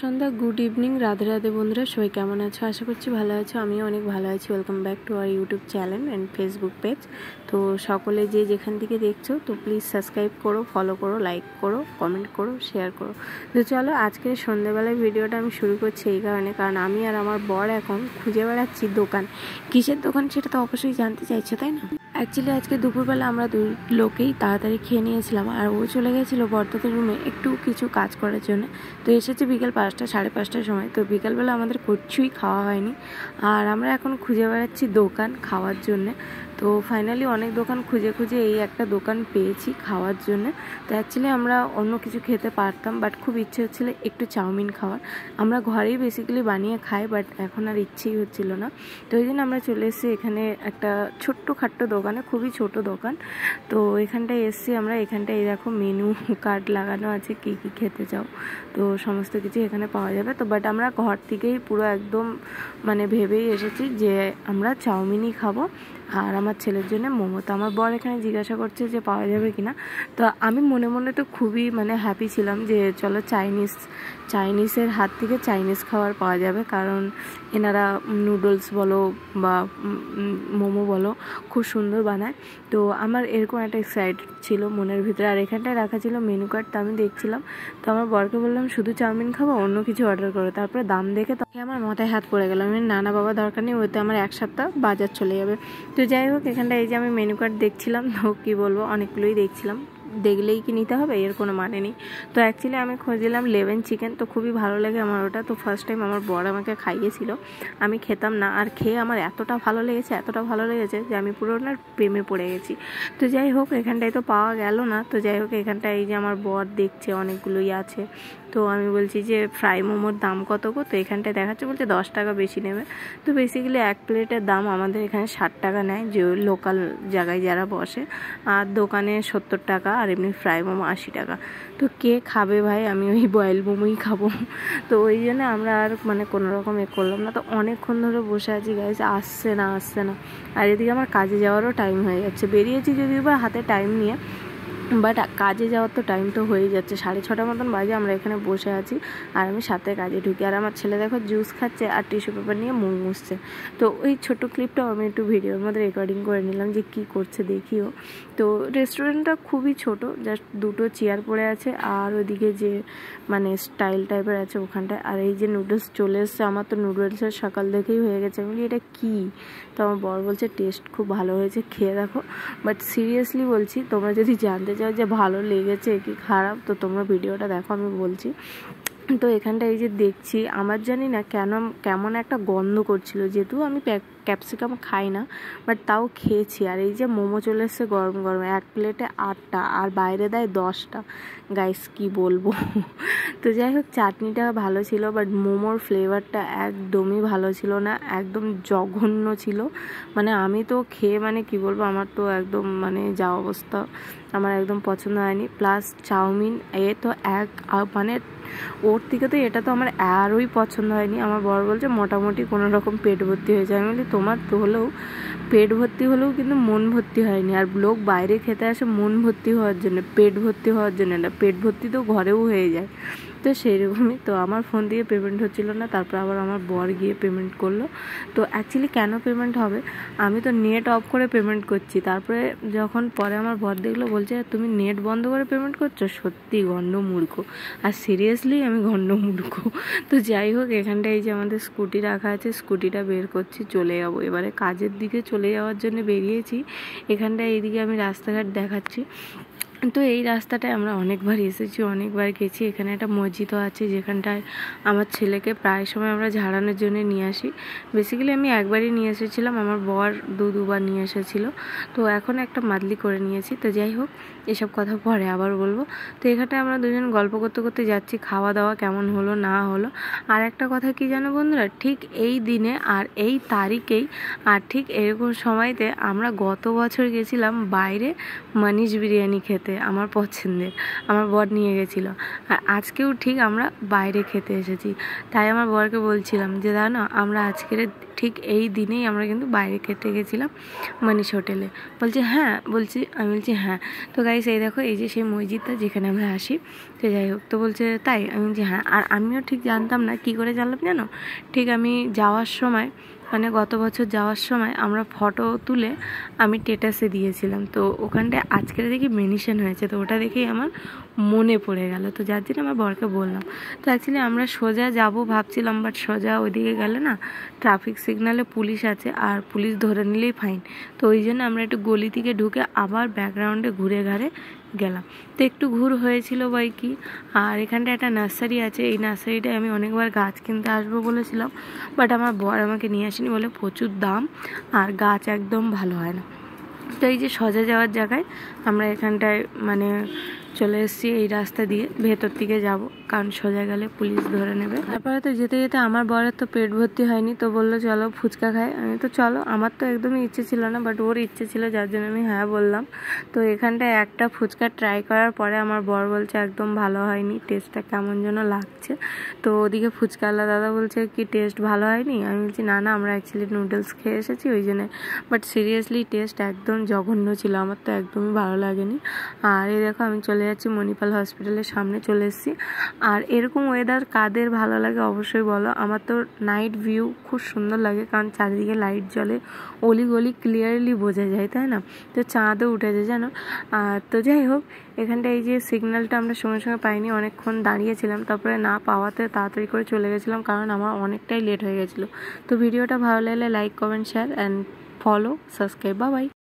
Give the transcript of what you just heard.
সন্ধ্যা, good evening, Radhe Radhe বন্ধুরা। সবাই কেমন আছো? আশা করছি ভালো আছো। আমিও অনেক ভালো আছি। Welcome back to our YouTube channel and Facebook page. তো সকলে যে যেখান থেকে দেখছো তো প্লিজ সাবস্ক্রাইব করো, ফলো করো, লাইক করো, কমেন্ট করো, শেয়ার করো। তো চলো আজকের সন্ধ্যেবেলায় ভিডিওটা আমি শুরু করছি এই কারণে, কারণ আমি আর আমার বর এখন খুঁজে বেড়াচ্ছি দোকান। কিসের দোকান সেটা তো অবশ্যই জানতে চাইছো, তাই না? অ্যাকচুয়ালি আজকে দুপুরবেলা আমরা দুই লোকেই তাড়াতাড়ি খেয়ে নিয়েছিলাম, আর ও চলে গেছিলো বর্দাদের রুমে একটু কিছু কাজ করার জন্য। তো এসেছে বিকেল 5টা, 5:30টার সময়। তো বিকালবেলা আমাদের কিছুই খাওয়া হয়নি, আর আমরা এখন খুঁজে বেড়াচ্ছি দোকান খাওয়ার জন্যে। তো ফাইনালি অনেক দোকান খুঁজে খুঁজে এই একটা দোকান পেয়েছি খাওয়ার জন্য। তো অ্যাকচুয়ালি আমরা অন্য কিছু খেতে পারতাম, বাট খুব ইচ্ছে হচ্ছিলো একটু চাউমিন খাওয়ার। আমরা ঘরেই বেসিক্যালি বানিয়ে খাই, বাট এখন আর ইচ্ছেই হচ্ছিল না। তো ওই জন্য আমরা চলে এসেছি এখানে একটা ছোট্ট খাট্ট দোকানে, খুবই ছোট দোকান। তো এখানটায় এসেছি আমরা। এখানটায় এই দেখো মেনু কার্ড লাগানো আছে, কী কী খেতে চাও তো সমস্ত কিছু এখানে পাওয়া যাবে। তো বাট আমরা ঘর থেকেই পুরো একদম ভেবেই এসেছি যে আমরা চাউমিনই খাবো, আর আমার ছেলের জন্য মোমো। তো আমার বর এখানে জিজ্ঞাসা করছে যে পাওয়া যাবে কিনা। তো আমি মনে মনে তো খুবই হ্যাপি ছিলাম যে চলো চাইনিজের হাত থেকে চাইনিজ খাবার পাওয়া যাবে, কারণ এনারা নুডলস বলো বা মোমো বলো খুব সুন্দর বানায়। তো আমার এরকম একটা এক্সাইটেড ছিল মনের ভিতরে। আর এখানটায় রাখা ছিল মেনু কার্ড, তো আমি দেখছিলাম। তো আমার বরকে বললাম শুধু চাউমিন খাবো, অন্য কিছু অর্ডার করো। তারপরে দাম দেখে তখন আমার মাথায় হাত পড়ে গেল। আমি না বাবা দরকার নেই, ওতে আমার এক সপ্তাহ বাজার চলে যাবে। তো যাই হোক, এখানটা এই যে আমি মেনু কার্ড দেখছিলাম, তো কী বলবো, অনেকগুলোই দেখছিলাম। দেখলেই কি নিতে হবে এর কোনো মানে নেই। তো অ্যাকচুয়ালি আমি খুঁজছিলাম লেমন চিকেন, তো খুবই ভালো লাগে আমার ওটা। তো ফার্স্ট টাইম আমার বর আমাকে খাইয়েছিল, আমি খেতাম না, আর খেয়ে আমার এতটা ভালো লেগেছে যে আমি পুরো প্রেমে পড়ে গেছি। তো যাই হোক, এখানটায় তো পাওয়া গেল না। তো যাই হোক, এখানটায় এই যে আমার বর দেখছে অনেকগুলোই আছে। তো আমি বলছি যে ফ্রাই মোমোর দাম কত গো? তো এখানটায় দেখাচ্ছে, বলছে 10 টাকা বেশি নেবে। তো বেসিক্যালি এক প্লেটের দাম আমাদের এখানে 60 টাকা নেয়, যে লোকাল জায়গায় যারা বসে, আর দোকানে 70 টাকা, আর এমনি ফ্রাই মোমো 80 টাকা। তো কে খাবে ভাই? আমি ওই বয়েল মোমোই খাবো। তো ওই জন্য আমরা আর কোনো রকম করলাম না। তো অনেকক্ষণ ধরে বসে আছি গাইস, আসছে না। আর এদিকে আমার কাজে যাওয়ারও টাইম হয়ে যাচ্ছে। বেরিয়েছি যদিও বা হাতে টাইম নিয়ে, বাট কাজে যাওয়ার তো টাইম তো হয়ে যাচ্ছে। 6:30 মতন বাজে, আমরা এখানে বসে আছি, আর আমি সাথে কাজে ঢুকি। আর আমার ছেলে দেখো জুস খাচ্ছে আর টিস্যু পেপার নিয়ে মুখ মুছছে। তো ওই ছোট ক্লিপটাও আমি একটু ভিডিওর মধ্যে রেকর্ডিং করে নিলাম যে কী করছে দেখিও। তো রেস্টুরেন্টটা খুবই ছোট, জাস্ট 2টো চেয়ার পড়ে আছে, আর ওইদিকে যে স্টাইল টাইপের আছে ওখানটায়। আর এই যে নুডলস চলে এসছে, আমার তো নুডলসের সকাল দেখেই হয়ে গেছে। আমি বলি এটা কী? তো আমার বর বলছে টেস্ট খুব ভালো হয়েছে, খেয়ে দেখো। বাট সিরিয়াসলি বলছি, তোমরা যদি জানতে চাও যে ভালো লেগেছে কি খারাপ, তো তোমরা ভিডিওটা দেখো, আমি বলছি। তো এখানটা এই যে দেখছি, আমার জানি না কেমন একটা গন্ধ করছিল, যেহেতু আমি ক্যাপসিকাম খাই না, বাট তাও খেয়েছি। আর এই যে মোমো চলে এসছে গরম গরম, এক প্লেটে 8টা, আর বাইরে দেয় 10টা। গাইস কি বলবো। তো যাই হোক, চাটনিটা ভালো ছিল, বাট মোমোর ফ্লেভারটা একদমই ভালো ছিল না, একদম জঘন্য ছিল। আমি তো খেয়ে কি বলবো, আমার তো একদম যা অবস্থা, আমার একদম পছন্দ হয়নি। প্লাস চাউমিন তো ওর থেকে তো এটা তো আমার আরোই পছন্দ হয়নি। আমার বর বলছে মোটামুটি কোনো রকম পেট ভর্তি হয়েছে। আমি বলি তোমার তো হলেও পেট ভর্তি হলেও কিন্তু মন ভর্তি হয়নি। আর লোক বাইরে খেতে আসে মন ভর্তি হওয়ার জন্য, পেট ভর্তি হওয়ার জন্য না। পেট ভর্তি তো ঘরেও হয়ে যায়। তো সেইরকমই। তো আমার ফোন দিয়ে পেমেন্ট হচ্ছিল না, তারপর আবার আমার বর গিয়ে পেমেন্ট করলো। তো অ্যাকচুয়ালি কেন পেমেন্ট হবে, আমি তো নেট অফ করে পেমেন্ট করছি। তারপরে যখন পরে আমার বর দেখলো, বলছে তুমি নেট বন্ধ করে পেমেন্ট করছো? সত্যি গণ্ডমূর্খ। আর সিরিয়াসলি আমি গণ্ডমূর্খ। তো যাই হোক, এখানটায় এই যে আমাদের স্কুটি রাখা আছে, স্কুটিটা বের করছি, চলে যাবো এবারে কাজের দিকে চলে যাওয়ার জন্য বেরিয়েছি। এখানটায় এইদিকে আমি রাস্তাঘাট দেখাচ্ছি। তো এই রাস্তাটায় আমরা অনেকবার এসেছি, অনেকবার গেছি। এখানে একটা মসজিদও আছে, যেখানটায় আমার ছেলেকে প্রায় সময় আমরা ঝাড়ানোর জন্য নিয়ে আসি। বেসিক্যালি আমি একবারই নিয়ে এসেছিলাম, আমার বর দুবার নিয়ে এসেছিলো। তো এখন একটা মাদলি করে নিয়েছি। তো যাই হোক, এসব কথা পরে আবার বলবো। তো এখানটায় আমরা দুজন গল্প করতে করতে যাচ্ছি, খাওয়া দাওয়া কেমন হলো না হলো। আর একটা কথা কি জানো বন্ধুরা, ঠিক এই দিনে আর এই তারিখেই আর ঠিক এরকম সময়তে আমরা গত বছর গেছিলাম বাইরে মানিশ বিরিয়ানি খেতে, আমার পছন্দের, আমার বর নিয়ে গেছিলো। আর আজকেও ঠিক আমরা বাইরে খেতে এসেছি। তাই আমার বরকে বলছিলাম যে জানো, আমরা আজকের ঠিক এই দিনেই আমরা কিন্তু বাইরে খেতে গেছিলাম মানিশ হোটেলে। বলছে হ্যাঁ, আমি বলছি হ্যাঁ। তো গাইস এই দেখো, এই যে সেই মসজিদটা যেখানে আমরা আসি, তো যাই হোক, তো বলছে তাই? আমি বলছি হ্যাঁ। আর আমিও ঠিক জানতাম না, কি করে জানলাম জানো, ঠিক আমি যাওয়ার সময়, মানে গত বছর যাওয়ার সময় আমরা ফটো তুলে আমি স্ট্যাটাসে দিয়েছিলাম, তো ওখানটায় আজকের দেখি মেনশন হয়েছে, তো ওটা দেখেই আমার মনে পড়ে গেল, তো যার জন্য আমার বরকে বললাম। তো অ্যাকচুয়ালি আমরা সোজা যাব ভাবছিলাম, বাট সোজা ওইদিকে গেলে না ট্রাফিক সিগনালে পুলিশ আছে, আর পুলিশ ধরে নিলেই ফাইন। তো ওই জন্য আমরা একটু গলি থেকে ঢুকে আবার ব্যাকগ্রাউন্ডে ঘুরে ঘাড়ে গেলাম। তো একটু ঘুর হয়েছিল বই কি। আর এখানটা একটা নার্সারি আছে, এই নার্সারিটায় আমি অনেকবার গাছ কিনতে আসবো বলেছিলাম, বাট আমার বর আমাকে নিয়ে আসেনি, বলে প্রচুর দাম আর গাছ একদম ভালো হয় না। তো এই যে সোজা যাওয়ার জায়গায় আমরা এখানটায় মানে চলে এসেছি, এই রাস্তা দিয়ে ভেতর দিকে যাব, কারণ সোজা গেলে পুলিশ ধরে নেবে। তারপরে তো যেতে যেতে আমার বরের তো পেট ভর্তি হয়নি, তো বললো চলো ফুচকা খাই। আমি তো চলো, আমার তো একদমই ইচ্ছে ছিল না, বাট ওর ইচ্ছে ছিল, যার জন্য আমি হ্যাঁ বললাম। তো এখানটায় একটা ফুচকা ট্রাই করার পরে আমার বর বলছে একদম ভালো হয়নি, টেস্টটা কেমন যেন লাগছে। তো ওদিকে ফুচকাওয়ালা দাদা বলছে কি টেস্ট ভালো হয়নি? আমি বলছি না না, আমরা অ্যাকচুয়ালি নুডলস খেয়ে এসেছি ওই জন্য। বাট সিরিয়াসলি টেস্ট একদম জঘন্য ছিল, আমার তো একদমই ভালো লাগেনি। আর এই দেখো আমি চলে যাচ্ছি মণিপাল হসপিটালের সামনে চলে এসেছি। আর এরকম ওয়েদার কাদের ভালো লাগে অবশ্যই বলো। আমার তো নাইট ভিউ খুব সুন্দর লাগে, কারণ চারিদিকে লাইট জ্বলে, অলিগলি ক্লিয়ারলি বোঝা যায়, তাই না? তো চাঁদও উঠেছে জানো। আর তো যাই হোক, এখানটা এই যে সিগন্যালটা আমরা সঙ্গে সঙ্গে পাইনি, অনেকক্ষণ দাঁড়িয়েছিলাম, তারপরে না পাওয়াতে তাড়াতাড়ি করে চলে গেছিলাম, কারণ আমার অনেকটাই লেট হয়ে গেছিলো। তো ভিডিওটা ভালো লাগলে like comment share and follow subscribe. Bye bye.